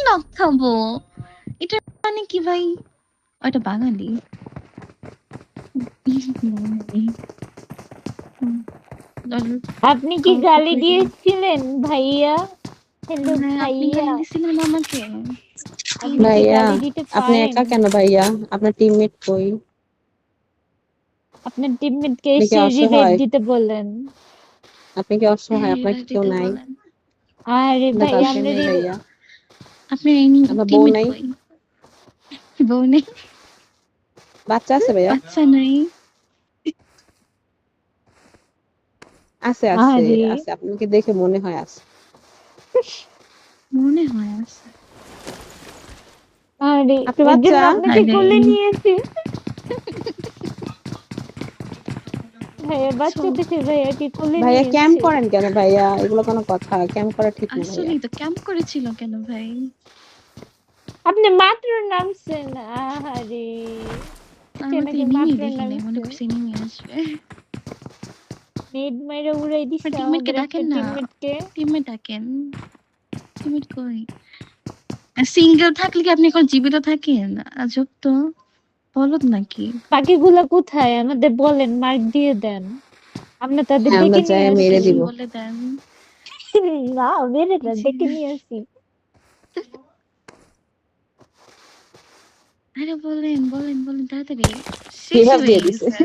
Knock খাবো? এটা মানে কি ভাই? ওটা বাঙালি। আপনি কি গালি দিয়েছিলেন ভাইয়া? হ্যালো আপনি ভাইয়া, গালি দিছিলেন আমাকে? আপনি কি ভাইয়া গালি দিতে আপনি পারেন? একা কেন ভাইয়া? আপনার টিমমেট কই? আপনার টিমমেটকে আপনি কি এসে রিভাইভ অসহায়? দিতে বলেন। আপনি কি অসহায়? আপনার কি কেউ নাই? আরে আপনার ভাই গার্লফ্রেন্ড আমরা নেই ভাইয়া? আপনার আপনার বউ টিমমেট নাই? কই? বউ নেই? বাচ্চা আছে ভাইয়া? বাচ্চা নাই? আছে আছে আরে আছে, আপনাকে দেখে মনে হয় আছে। মনে হয় আছে। আরে আপনি ওই বাচ্চা? জন্য আপনাকে কোলে নিয়েছি। ভাইয়া বাচ্চা দেখে ভাইয়াকে কোলে ভাইয়া ক্যাম্প নিয়েছে। করেন কেন ভাইয়া? এগুলো কোনো কথা? ক্যাম্প করা ঠিক না ভাইয়া। আসলেই তো ক্যাম্প করেছিল কেন ভাই? আপনি মাত্র নামছেন। আহারে সে আমরা তো নাকি এনিমি মাত্র দেখি নাই, মনে নামছে। করছি এনিমি আসবে। নেট মাইরা উড়াই দিছে টিমমেটকে আমাদের একটা ডাকেন না, টিমমেটকে। টিমমেট ডাকেন। টিমমেট কই? সিঙ্গেল থাকলে কি আপনি এখন জীবিত থাকেন? আজব তো, বলদ নাকি? বাকিগুলা কোথায় আমাদের বলেন, মার্ক দিয়ে দেন, আমরা তাদের হ্যাঁ, আমরা ডেকে যাই নিয়ে মেরে আসি। দিব। বলে দেন। না মেরে না, জি। ডেকে নিয়ে আসি। আরে বলেন বলেন বলেন তাড়াতাড়ি, শেষ রিহাব হয়ে দিয়ে দিছে। গেছে।